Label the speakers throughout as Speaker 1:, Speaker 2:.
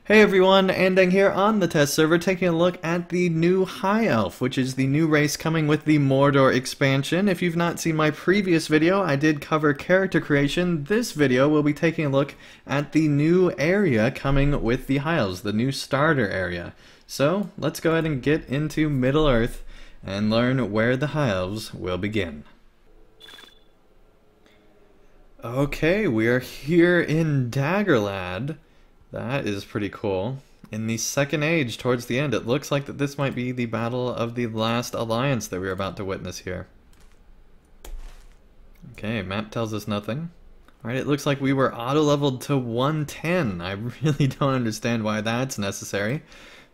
Speaker 1: Hey everyone, Andang here on the test server taking a look at the new High Elf, which is the new race coming with the Mordor expansion. If you've not seen my previous video, I did cover character creation. This video will be taking a look at the new area coming with the High Elves, the new starter area. So, let's go ahead and get into Middle-earth and learn where the High Elves will begin. Okay, we are here in Daggerlad. That is pretty cool. In the Second Age, towards the end, it looks like that this might be the battle of the last alliance that we're about to witness here. Okay, map tells us nothing. Alright, it looks like we were auto-leveled to 110. I really don't understand why that's necessary.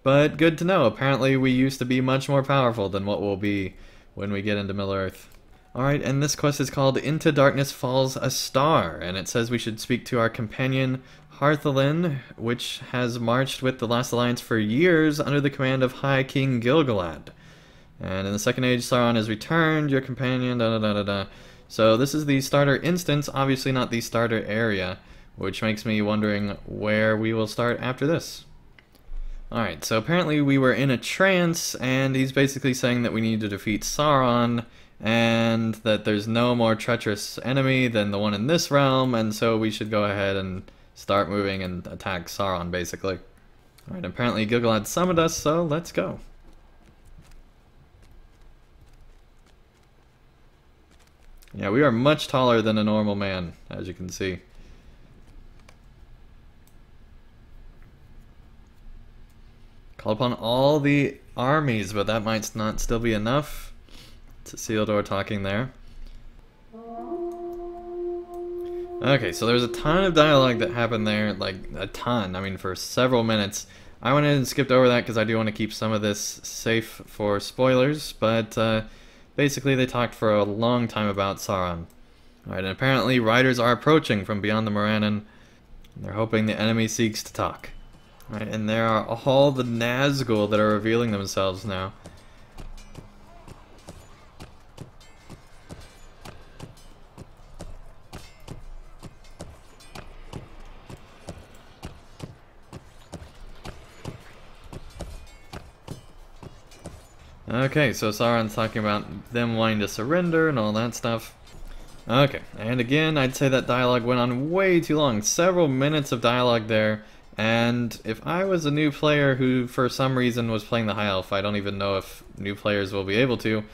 Speaker 1: But good to know. Apparently we used to be much more powerful than what we'll be when we get into Middle-earth. Alright, and this quest is called Into Darkness Falls a Star, and it says we should speak to our companion Thranduil, which has marched with the Last Alliance for years under the command of High King Gil-galad. And in the Second Age, Sauron has returned, your companion, da-da-da-da-da. So this is the starter instance, obviously not the starter area, which makes me wondering where we will start after this. Alright, so apparently we were in a trance, and he's basically saying that we need to defeat Sauron, and that there's no more treacherous enemy than the one in this realm, and so we should go ahead and start moving and attack Sauron, basically. Alright, apparently Gil-galad summoned us, so let's go. Yeah, we are much taller than a normal man, as you can see. Call upon all the armies, but that might not still be enough. It's Isildur talking there. Okay, so there's a ton of dialogue that happened there, like a ton, I mean for several minutes. I went ahead and skipped over that because I do want to keep some of this safe for spoilers, but basically they talked for a long time about Sauron. Alright, and apparently riders are approaching from beyond the Morannon. They're hoping the enemy seeks to talk. Alright, and there are all the Nazgul that are revealing themselves now. Okay, so Sauron's talking about them wanting to surrender and all that stuff. Okay, and again, I'd say that dialogue went on way too long. Several minutes of dialogue there, and if I was a new player who for some reason was playing the High Elf, I don't even know if new players will be able to,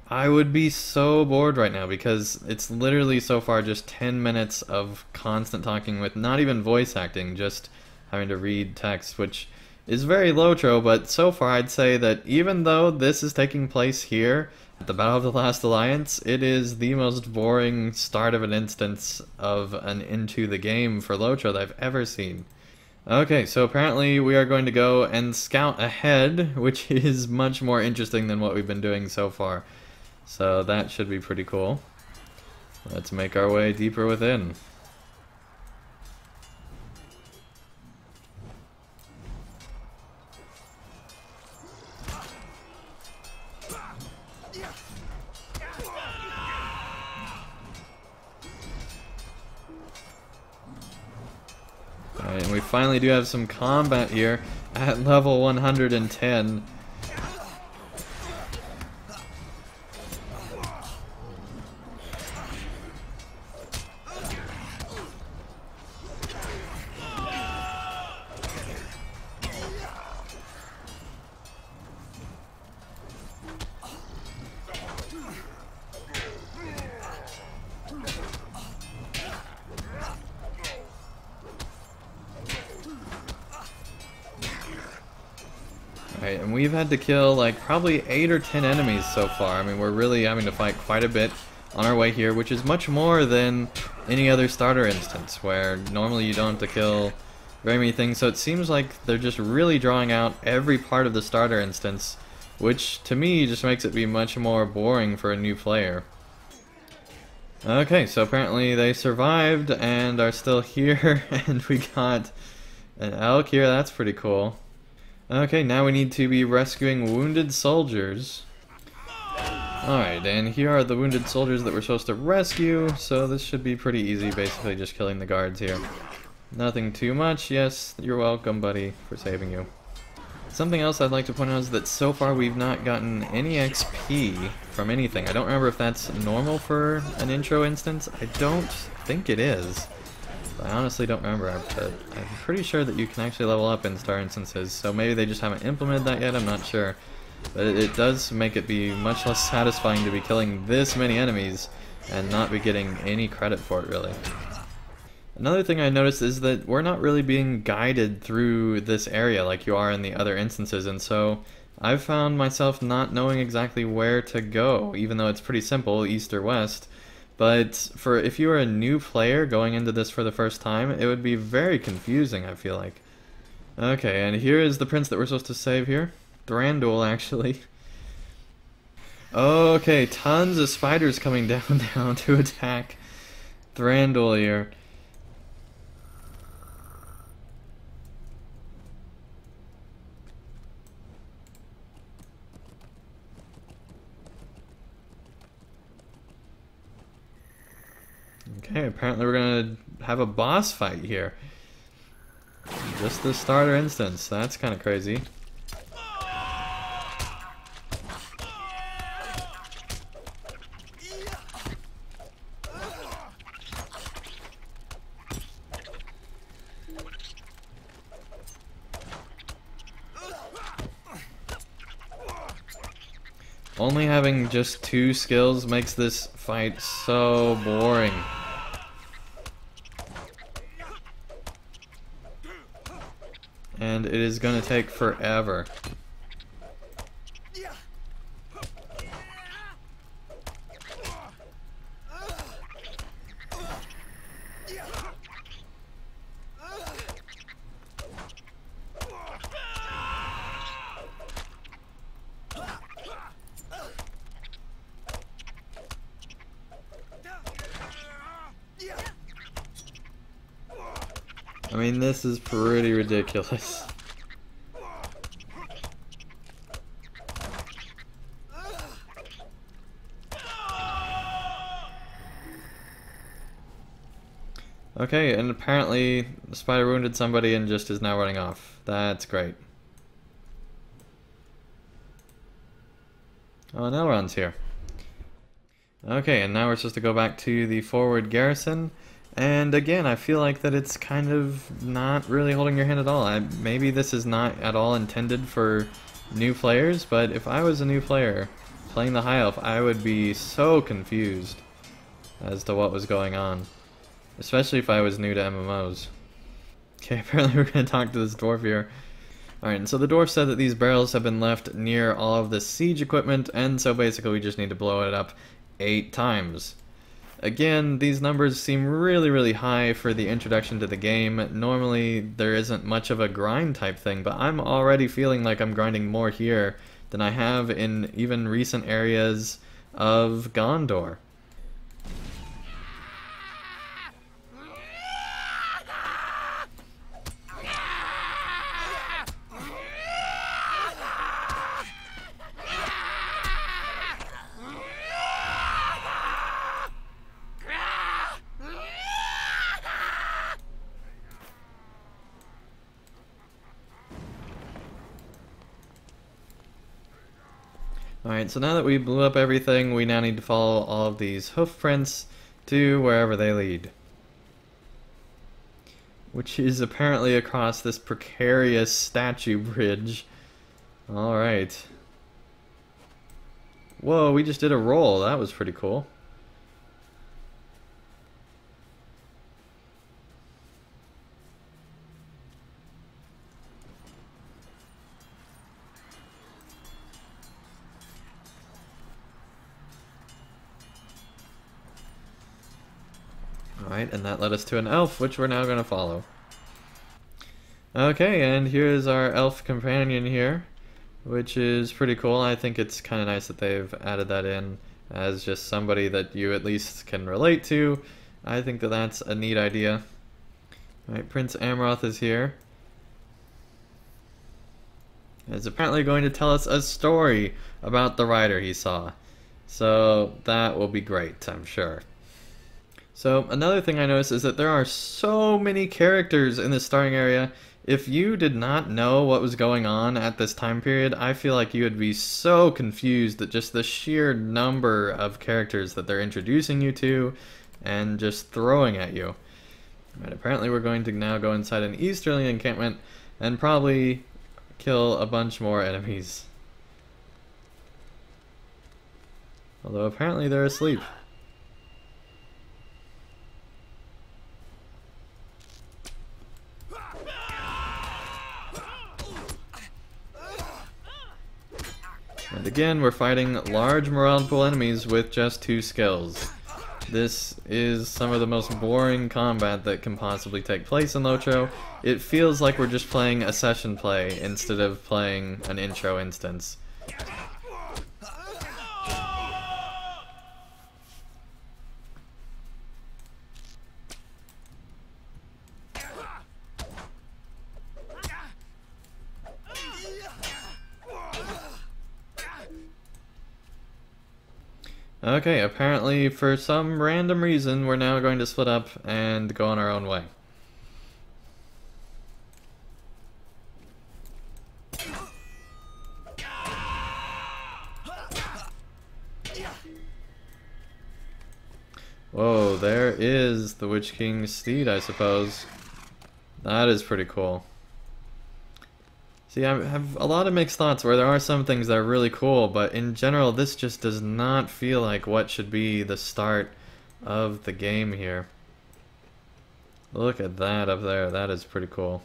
Speaker 1: I would be so bored right now because it's literally so far just 10 minutes of constant talking with not even voice acting, just having to read text, which is very LOTRO, but so far I'd say that even though this is taking place here, at the Battle of the Last Alliance, it is the most boring start of an instance of an into the game for LOTRO that I've ever seen. Okay, so apparently we are going to go and scout ahead, which is much more interesting than what we've been doing so far. So that should be pretty cool. Let's make our way deeper within. Alright, and we finally do have some combat here at level 110. Right, and we've had to kill like probably 8 or 10 enemies so far. I mean, we're really having to fight quite a bit on our way here, which is much more than any other starter instance, where normally you don't have to kill very many things. So it seems like they're just really drawing out every part of the starter instance, which to me just makes it be much more boring for a new player. Okay, so apparently they survived and are still here, and we got an elk here. That's pretty cool. Okay, now we need to be rescuing wounded soldiers. Alright, and here are the wounded soldiers that we're supposed to rescue, so this should be pretty easy, basically just killing the guards here. Nothing too much. Yes, you're welcome, buddy, for saving you. Something else I'd like to point out is that so far we've not gotten any XP from anything. I don't remember if that's normal for an intro instance. I don't think it is. I honestly don't remember, but I'm pretty sure that you can actually level up in star instances, so maybe they just haven't implemented that yet, I'm not sure. But it does make it be much less satisfying to be killing this many enemies and not be getting any credit for it, really. Another thing I noticed is that we're not really being guided through this area like you are in the other instances, and so I've found myself not knowing exactly where to go, even though it's pretty simple, east or west. But for if you were a new player going into this for the first time, it would be very confusing, I feel like. Okay, and here is the prince that we're supposed to save here. Thranduil, actually. Okay, tons of spiders coming down now to attack Thranduil here. Okay, apparently we're gonna have a boss fight here. Just the starter instance. That's kind of crazy. Only having just 2 skills makes this fight so boring. And it is gonna take forever. I mean, this is pretty ridiculous. Okay, and apparently the spider wounded somebody and just is now running off. That's great. Oh, and Elrond's here. Okay, and now we're supposed to go back to the forward garrison. And again, I feel like that it's kind of not really holding your hand at all. Maybe this is not at all intended for new players, but if I was a new player playing the High Elf, I would be so confused as to what was going on. Especially if I was new to MMOs. Okay, apparently we're going to talk to this dwarf here. Alright, and so the dwarf said that these barrels have been left near all of the siege equipment, and so basically we just need to blow it up 8 times. Again, these numbers seem really high for the introduction to the game. Normally, there isn't much of a grind type thing, but I'm already feeling like I'm grinding more here than I have in even recent areas of Gondor. Alright, so now that we blew up everything, we now need to follow all of these hoof prints to wherever they lead. Which is apparently across this precarious statue bridge. Alright. Whoa, we just did a roll. That was pretty cool. Alright, and that led us to an elf, which we're now going to follow. Okay, and here's our elf companion here, which is pretty cool. I think it's kind of nice that they've added that in as just somebody that you at least can relate to. I think that that's a neat idea. Alright, Prince Amroth is here. Is apparently going to tell us a story about the rider he saw. So that will be great, I'm sure. So another thing I noticed is that there are so many characters in this starting area. If you did not know what was going on at this time period, I feel like you would be so confused at just the sheer number of characters that they're introducing you to and just throwing at you. Right, apparently we're going to now go inside an easterly encampment and probably kill a bunch more enemies. Although apparently they're asleep. And again, we're fighting large morale pool enemies with just 2 skills. This is some of the most boring combat that can possibly take place in LOTRO. It feels like we're just playing a session play instead of playing an intro instance. Okay, apparently for some random reason we're now going to split up and go on our own way. Whoa, there is the Witch King's steed, I suppose. That is pretty cool. See, I have a lot of mixed thoughts where there are some things that are really cool, but in general this just does not feel like what should be the start of the game here. Look at that up there, that is pretty cool.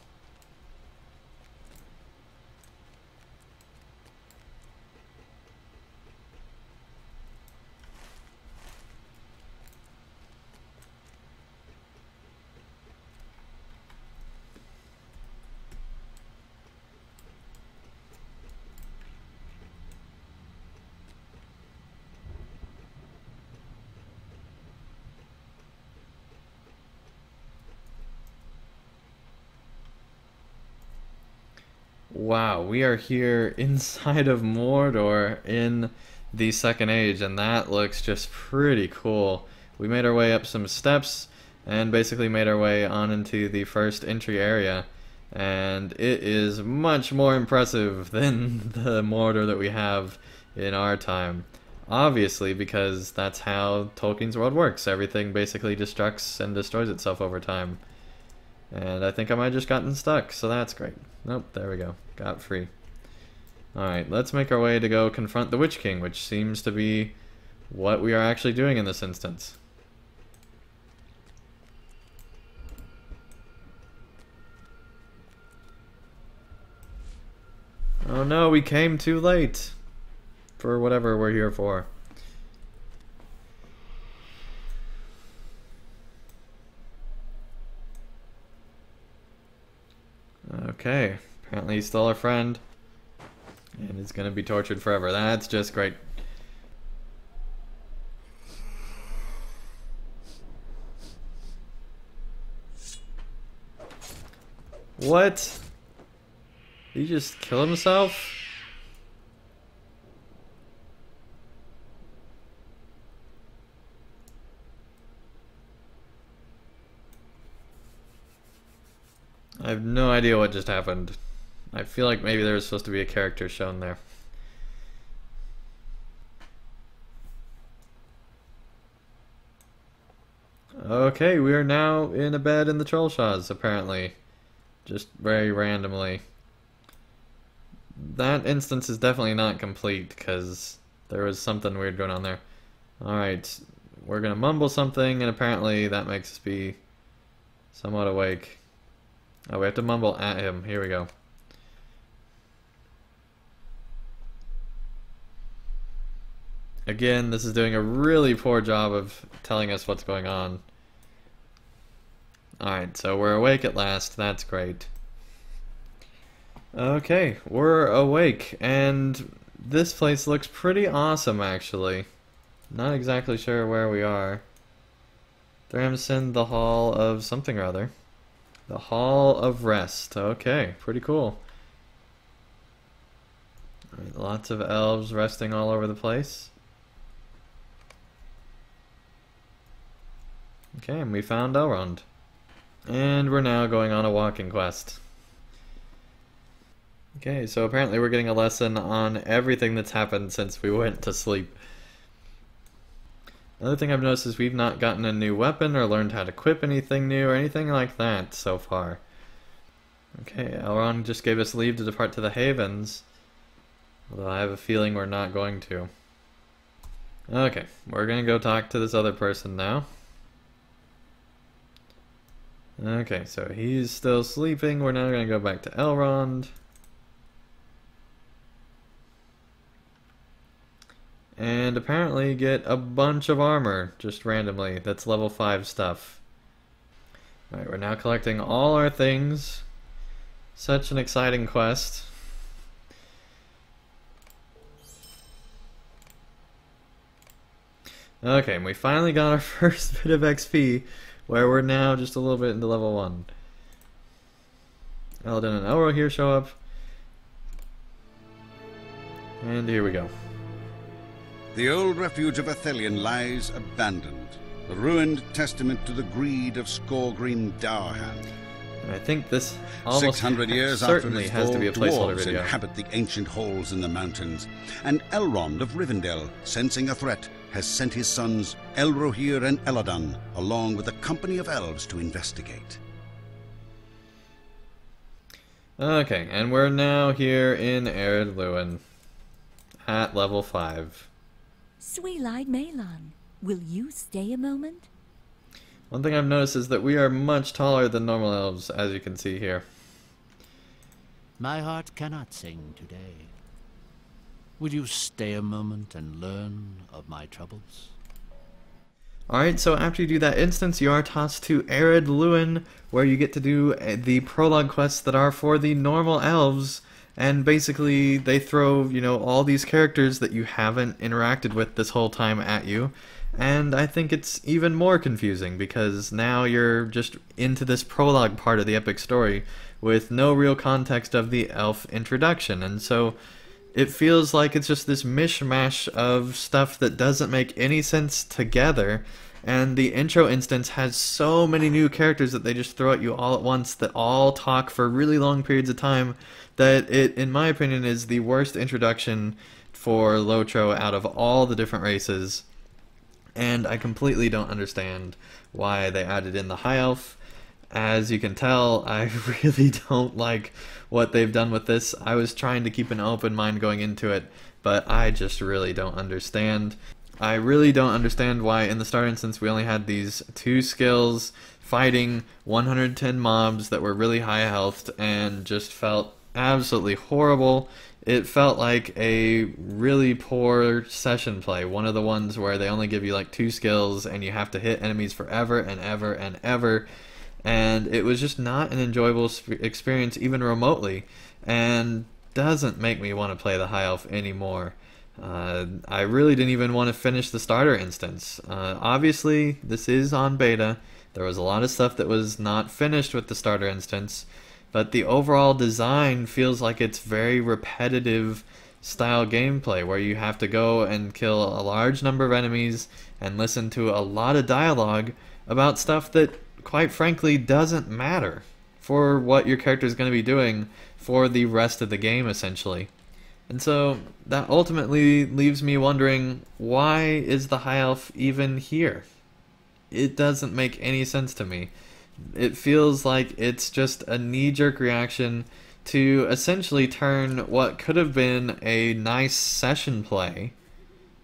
Speaker 1: Wow, we are here inside of Mordor in the Second Age, and that looks just pretty cool. We made our way up some steps and basically made our way on into the first entry area, and it is much more impressive than the Mordor that we have in our time. Obviously, because that's how Tolkien's world works. Everything basically destructs and destroys itself over time. And I think I might have just gotten stuck, so that's great. Nope, there we go. Got free. Alright, let's make our way to go confront the Witch King, which seems to be what we are actually doing in this instance. Oh no, we came too late for whatever we're here for. Okay, apparently he's still our friend and is gonna be tortured forever. That's just great. What? Did he just kill himself? I have no idea what just happened. I feel like maybe there was supposed to be a character shown there. Okay, we are now in a bed in the Trollshaws, apparently. Just very randomly. That instance is definitely not complete, because there was something weird going on there. Alright, we're gonna mumble something, and apparently that makes us be somewhat awake. Oh, we have to mumble at him. Here we go. Again, this is doing a really poor job of telling us what's going on. Alright, so we're awake at last. That's great. Okay, we're awake, and this place looks pretty awesome, actually. Not exactly sure where we are. Thramson, the Hall of something or other. The Hall of Rest. Okay, pretty cool. Alright, lots of elves resting all over the place. Okay, and we found Elrond. And we're now going on a walking quest. Okay, so apparently we're getting a lesson on everything that's happened since we went to sleep. Another thing I've noticed is we've not gotten a new weapon or learned how to equip anything new or anything like that so far. Okay, Elrond just gave us leave to depart to the Havens. Although I have a feeling we're not going to. Okay, we're gonna go talk to this other person now. Okay, so he's still sleeping. We're now gonna go back to Elrond. And apparently get a bunch of armor, just randomly. That's level 5 stuff. Alright, we're now collecting all our things. Such an exciting quest. Okay, and we finally got our first bit of XP, where we're now just a little bit into level 1. Eldon and Elro here show up. And here we go.
Speaker 2: The old refuge of Athelion lies abandoned, a ruined testament to the greed of Skorgrim Dourhand.
Speaker 1: And I think this almost
Speaker 2: 600 years after
Speaker 1: certainly
Speaker 2: its
Speaker 1: has to
Speaker 2: fall,
Speaker 1: be a placeholder
Speaker 2: dwarves
Speaker 1: video.
Speaker 2: inhabit the ancient halls in the mountains, and Elrond of Rivendell, sensing a threat, has sent his sons Elrohir and Elladan, along with a company of elves to investigate.
Speaker 1: Okay, and we're now here in Ered Luin at level 5.
Speaker 3: Sweet-eyed Malon, will you stay a moment?
Speaker 1: One thing I've noticed is that we are much taller than normal elves, as you can see here.
Speaker 4: My heart cannot sing today. Will you stay a moment and learn of my troubles?
Speaker 1: Alright, so after you do that instance, you are tossed to Ered Luin, where you get to do the prologue quests that are for the normal elves. And basically, they throw, you know, all these characters that you haven't interacted with this whole time at you. And I think it's even more confusing, because now you're just into this prologue part of the epic story with no real context of the elf introduction. And so it feels like it's just this mishmash of stuff that doesn't make any sense together. And the intro instance has so many new characters that they just throw at you all at once that all talk for really long periods of time that it, in my opinion, is the worst introduction for LOTRO out of all the different races. And I completely don't understand why they added in the High Elf. As you can tell, I really don't like what they've done with this. I was trying to keep an open mind going into it, but I just really don't understand. I really don't understand why in the start instance we only had these 2 skills fighting 110 mobs that were really high health and just felt absolutely horrible. It felt like a really poor session play, one of the ones where they only give you like 2 skills and you have to hit enemies forever and ever and ever, and it was just not an enjoyable experience even remotely, and doesn't make me want to play the High Elf anymore. I really didn't even want to finish the starter instance. Obviously, this is on beta. There was a lot of stuff that was not finished with the starter instance, but the overall design feels like it's very repetitive style gameplay where you have to go and kill a large number of enemies and listen to a lot of dialogue about stuff that, quite frankly, doesn't matter for what your character is going to be doing for the rest of the game, essentially. And so that ultimately leaves me wondering, why is the High Elf even here? It doesn't make any sense to me. It feels like it's just a knee-jerk reaction to essentially turn what could have been a nice session play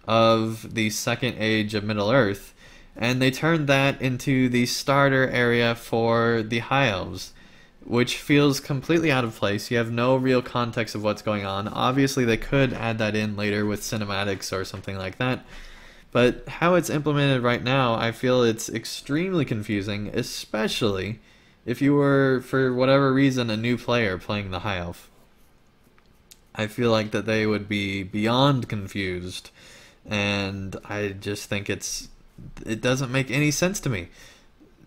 Speaker 1: of the Second Age of Middle-earth, and they turned that into the starter area for the High Elves, which feels completely out of place. You have no real context of what's going on. Obviously, they could add that in later with cinematics or something like that, but how it's implemented right now, I feel it's extremely confusing, especially if you were, for whatever reason, a new player playing the High Elf. I feel like that they would be beyond confused, and I just think it doesn't make any sense to me.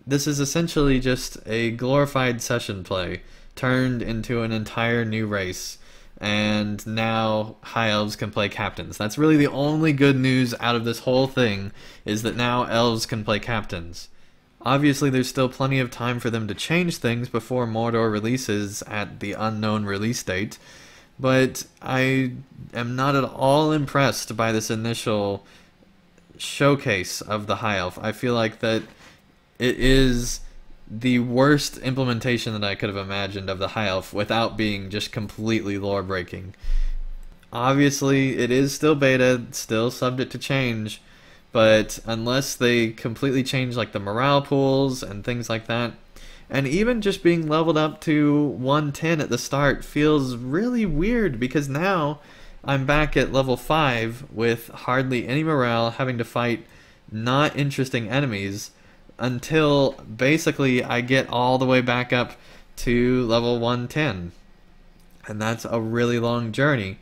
Speaker 1: This is essentially just a glorified session play turned into an entire new race, and now High Elves can play captains. That's really the only good news out of this whole thing, is that now elves can play captains. Obviously, there's still plenty of time for them to change things before Mordor releases at the unknown release date, but I am not at all impressed by this initial showcase of the High Elf. I feel like that it is the worst implementation that I could have imagined of the High Elf without being just completely lore breaking. Obviously, it is still beta, still subject to change, but unless they completely change like the morale pools and things like that, and even just being leveled up to 110 at the start feels really weird, because now I'm back at level 5 with hardly any morale, having to fight not interesting enemies until basically I get all the way back up to level 110. And that's a really long journey.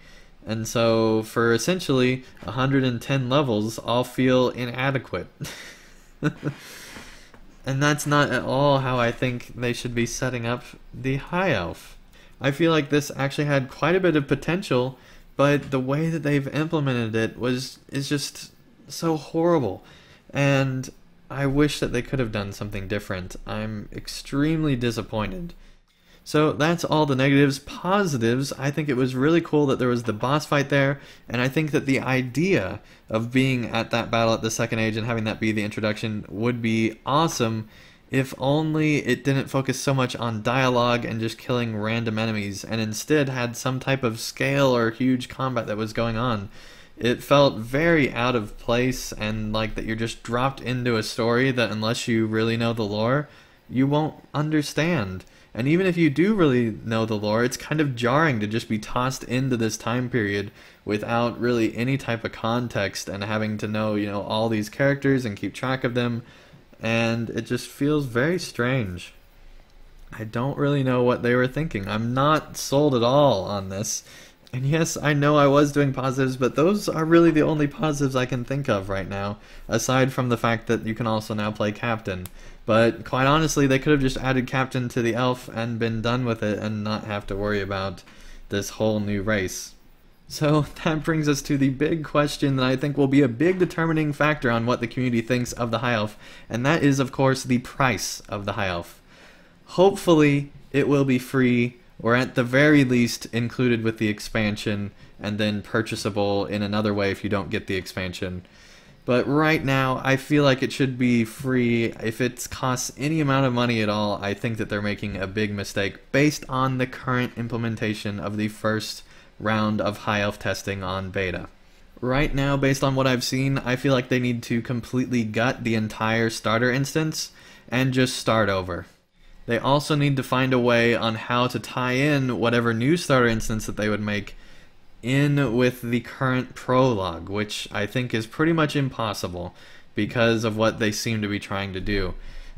Speaker 1: And so for essentially 110 levels, I'll feel inadequate. And that's not at all how I think they should be setting up the High Elf. I feel like this actually had quite a bit of potential, but the way that they've implemented it is just so horrible. And I wish that they could have done something different. I'm extremely disappointed. So that's all the negatives. Positives, I think it was really cool that there was the boss fight there, and I think that the idea of being at that battle at the Second Age and having that be the introduction would be awesome, if only it didn't focus so much on dialogue and just killing random enemies, and instead had some type of scale or huge combat that was going on. It felt very out of place, and like that you're just dropped into a story that unless you really know the lore, you won't understand. And even if you do really know the lore, it's kind of jarring to just be tossed into this time period without really any type of context and having to know, all these characters and keep track of them. And it just feels very strange. I don't really know what they were thinking. I'm not sold at all on this. And yes, I know I was doing positives, but those are really the only positives I can think of right now, aside from the fact that you can also now play Captain. But quite honestly, they could have just added Captain to the Elf and been done with it and not have to worry about this whole new race. So that brings us to the big question that I think will be a big determining factor on what the community thinks of the High Elf, and that is, of course, the price of the High Elf. Hopefully, it will be free, or at the very least included with the expansion, and then purchasable in another way if you don't get the expansion. But right now, I feel like it should be free. If it costs any amount of money at all, I think that they're making a big mistake based on the current implementation of the first round of High Elf testing on beta. Right now, based on what I've seen, I feel like they need to completely gut the entire starter instance and just start over. They also need to find a way on how to tie in whatever new starter instance that they would make in with the current prologue, which I think is pretty much impossible because of what they seem to be trying to do.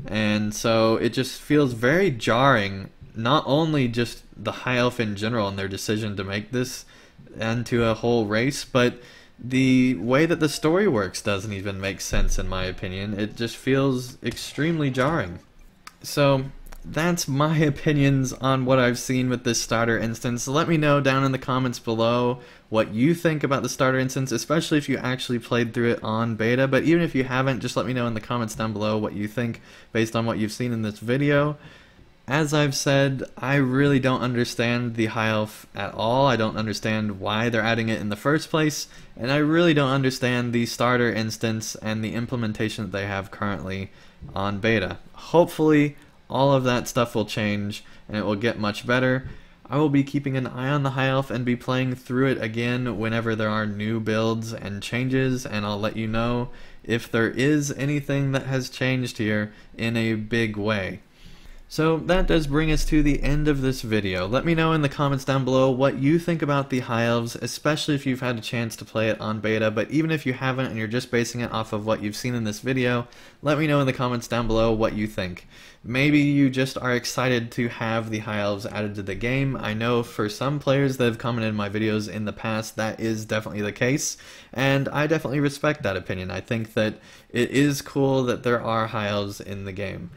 Speaker 1: And so it just feels very jarring, not only just the High Elf in general and their decision to make this into a whole race, but the way that the story works doesn't even make sense in my opinion. It just feels extremely jarring. So that's my opinions on what I've seen with this starter instance. Let me know down in the comments below what you think about the starter instance, especially if you actually played through it on beta. But even if you haven't, just let me know in the comments down below what you think based on what you've seen in this video. As I've said, I really don't understand the High Elf at all. I don't understand why they're adding it in the first place, and I really don't understand the starter instance and the implementation that they have currently on beta. Hopefully all of that stuff will change and it will get much better. I will be keeping an eye on the High Elf and be playing through it again whenever there are new builds and changes, and I'll let you know if there is anything that has changed here in a big way. So that does bring us to the end of this video. Let me know in the comments down below what you think about the High Elves, especially if you've had a chance to play it on beta, but even if you haven't and you're just basing it off of what you've seen in this video, let me know in the comments down below what you think. Maybe you just are excited to have the High Elves added to the game. I know for some players that have commented in my videos in the past that is definitely the case, and I definitely respect that opinion. I think that it is cool that there are High Elves in the game.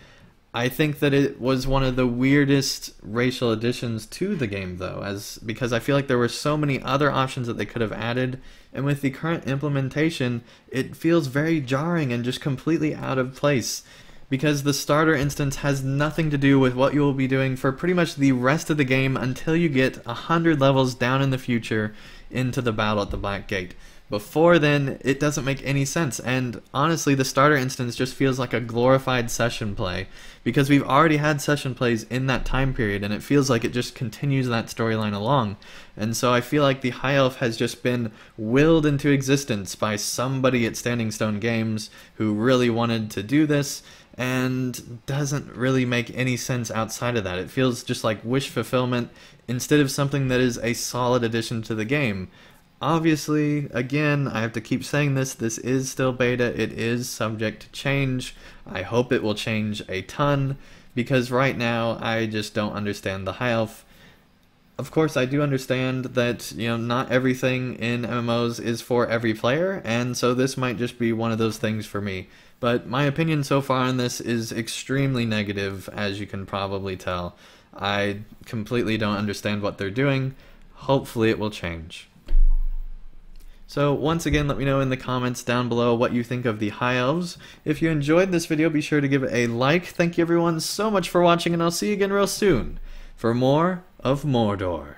Speaker 1: I think that it was one of the weirdest racial additions to the game though, because I feel like there were so many other options that they could have added, and with the current implementation, it feels very jarring and just completely out of place. because the starter instance has nothing to do with what you will be doing for pretty much the rest of the game until you get 100 levels down in the future into the battle at the Black Gate. Before then, it doesn't make any sense, and honestly, the starter instance just feels like a glorified session play, because we've already had session plays in that time period, and it feels like it just continues that storyline along. And so I feel like the High Elf has just been willed into existence by somebody at Standing Stone Games who really wanted to do this, and doesn't really make any sense outside of that. It feels just like wish fulfillment instead of something that is a solid addition to the game. Obviously, again, I have to keep saying this is still beta, it is subject to change. I hope it will change a ton, because right now I just don't understand the High Elf. Of course, I do understand that, not everything in MMOs is for every player, and so this might just be one of those things for me. But my opinion so far on this is extremely negative, as you can probably tell. I completely don't understand what they're doing. Hopefully it will change. So once again, let me know in the comments down below what you think of the High Elves. If you enjoyed this video, be sure to give it a like. Thank you everyone so much for watching, and I'll see you again real soon for more of Mordor.